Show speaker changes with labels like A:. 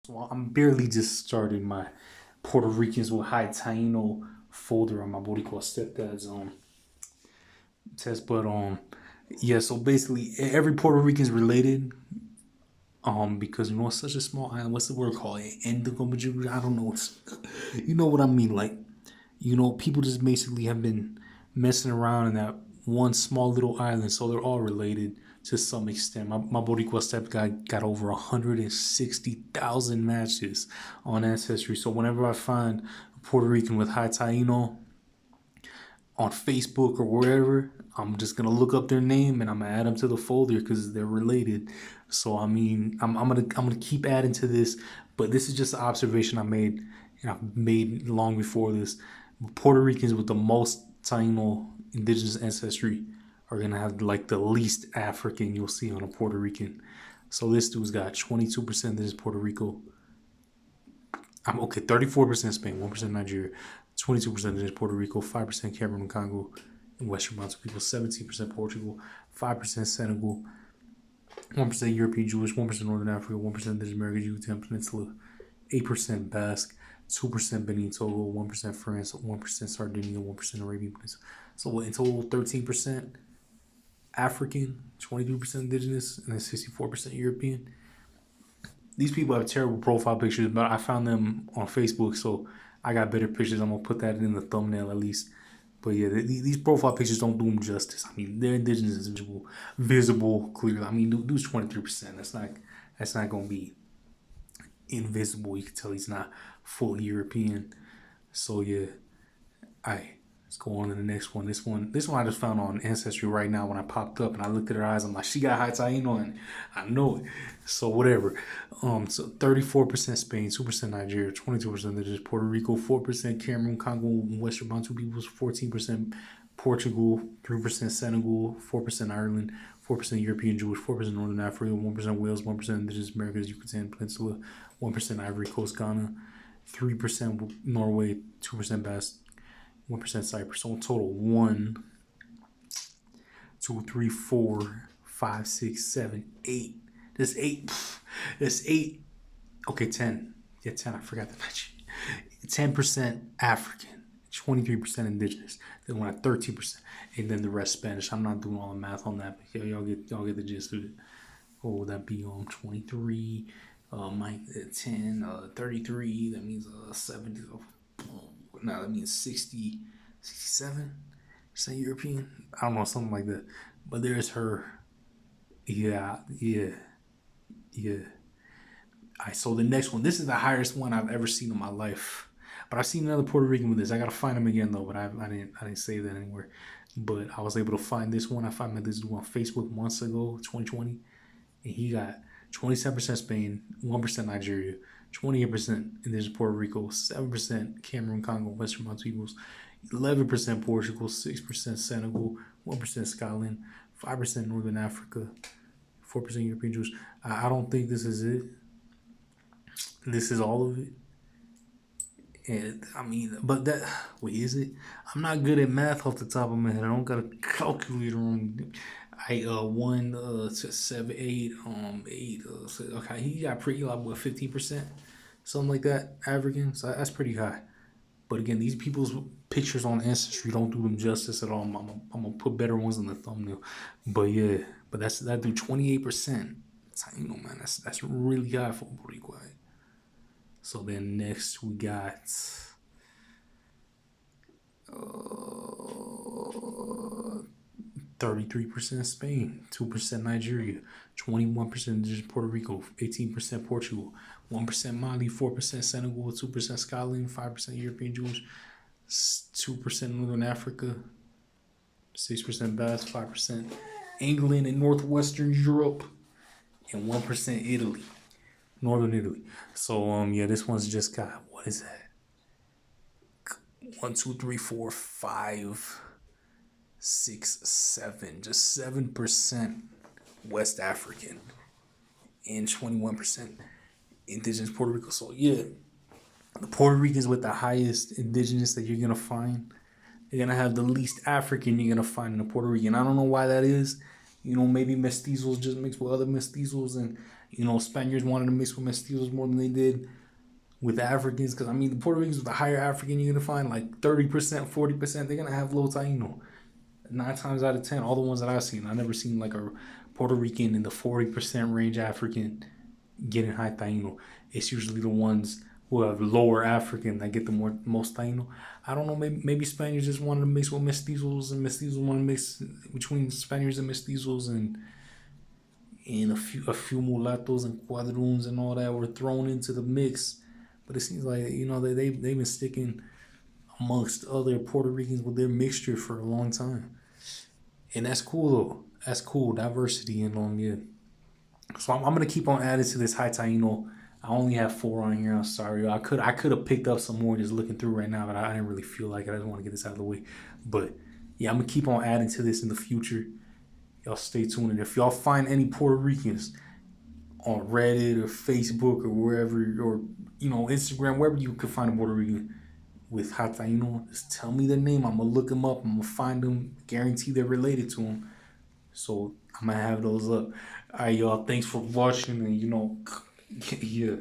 A: So I'm barely just starting my Puerto Ricans with High Taino folder on my Boricua stepdad's test, but yeah. So basically, every Puerto Rican is related. Because you know it's such a small island. What's the word called? Indigo. I don't know. It's, you know what I mean? Like, people just basically have been messing around in that one small little island, so they're all related to some extent. My Boricua step guy got over 160,000 matches on Ancestry. So whenever I find a Puerto Rican with High Taino on Facebook or wherever, I'm just gonna look up their name and I'm gonna add them to the folder because they're related. So I mean, I'm gonna keep adding to this, but this is just an observation I made, and I've made long before this. Puerto Ricans with the most Taino indigenous ancestry are gonna have like the least African you'll see on a Puerto Rican. So this dude's got 22% of his Puerto Rico. I'm okay. 34% Spain, 1% Nigeria, 22% is Puerto Rico, 5% Cameroon, Congo, and Western Bantu people, 17% Portugal, 5% Senegal, 1% European Jewish, 1% Northern Africa, 1% Indigenous American Yucatan Peninsula, 8% Basque, 2% Benin Togo, 1% France, 1% Sardinia, 1% Arabian Peninsula. So in total, 13% African, 23% Indigenous, and then 64% European. These people have terrible profile pictures, but I found them on Facebook, so I got better pictures. I'm gonna put that in the thumbnail at least. But yeah, these profile pictures don't do them justice. I mean, they're indigenous, visible, clearly. I mean, dude's 23%. That's not gonna be invisible. You can tell he's not fully European. So yeah, I let's go on to the next one. This one I just found on Ancestry right now when I popped up and I looked at her eyes. I'm like, she got high Taino, and I know it. So whatever. So 34% Spain, 2% Nigeria, 22% indigenous Puerto Rico, 4% Cameroon, Congo, and Western Bantu peoples, 14% Portugal, 3% Senegal, 4% Ireland, 4% European Jewish, 4% Northern Africa, 1% Wales, 1% Indigenous Americas, Yucatan Peninsula, 1% Ivory Coast, Ghana, 3% Norway, 2% Basque, 1% Cyprus. So in total, 1, 2, 3, 4, 5, 6, 7, 8. There's 8. There's 8. Okay, 10. Yeah, 10. I forgot to mention. 10% African, 23% indigenous. Then we're at 13%, and then the rest Spanish. I'm not doing all the math on that, but y'all get the gist of it. What would that be on 23? My 10, 33. That means 70. Now that means 60, 67% European. I don't know, something like that. But there's her. Yeah, yeah, yeah. All right, so the next one. This is the highest one I've ever seen in my life. But I've seen another Puerto Rican with this. I gotta find him again though. But I didn't save that anywhere. But I was able to find this one. I found this dude on Facebook months ago, 2020, and he got 27% Spain, 1% Nigeria, 28% Indigenous Puerto Rico, 7% Cameroon, Congo, Western Maldives, 11% Portugal, 6% Senegal, 1% Scotland, 5% Northern Africa, 4% European Jews. I don't think this is it. This is all of it. And I mean, but that, wait, is it? I'm not good at math off the top of my head. I don't got a calculator on. I 1 7 8 8 okay, he got pretty like what 15%, something like that, African. So that's pretty high. But again, these people's pictures on Ancestry don't do them justice at all. I'm gonna put better ones in the thumbnail. But yeah, but that do 28%. You know, man, that's really high for Boricua. So then next we got 33% Spain, 2% Nigeria, 21% Puerto Rico, 18% Portugal, 1% Mali, 4% Senegal, 2% Scotland, 5% European Jews, 2% Northern Africa, 6% Basque, 5% England and Northwestern Europe, and 1% Italy, Northern Italy. So yeah, this one's just got, what is that? 1, 2, 3, 4, 5, 6, 7, just 7% West African and 21% indigenous Puerto Rico. So yeah, the Puerto Ricans with the highest indigenous that you're gonna find, they're gonna have the least African you're gonna find in a Puerto Rican. I don't know why that is. Maybe mestizos just mixed with other mestizos, and You know, Spaniards wanted to mix with mestizos more than they did with Africans, because I mean, the Puerto Ricans with the higher African, you're gonna find like 30%, 40%. They're gonna have low Taino. 9 times out of 10, all the ones that I've seen, I never seen like a Puerto Rican in the 40% range African getting high Taino. It's usually the ones who have lower African that get the most Taino. I don't know. Maybe Spaniards just wanted to mix with mestizos, and mestizos want to mix between Spaniards and mestizos, and a few mulattos and quadroons and all that were thrown into the mix. But it seems like, you know, they've been sticking amongst other Puerto Ricans with their mixture for a long time, and that's cool though. That's cool, diversity and yeah. So I'm gonna keep on adding to this High Taino. I only have 4 on here. I'm sorry. I could have picked up some more just looking through right now, but I didn't really feel like it. I just want to get this out of the way. But yeah, I'm gonna keep on adding to this in the future. Y'all stay tuned. And if y'all find any Puerto Ricans on Reddit or Facebook or wherever, or you know, Instagram, wherever you could find a Puerto Rican with High Taino, just tell me their name. I'm gonna look them up. I'm gonna find them. Guarantee they're related to them. So I'm gonna have those up. All right, y'all. Thanks for watching, and you know, yeah.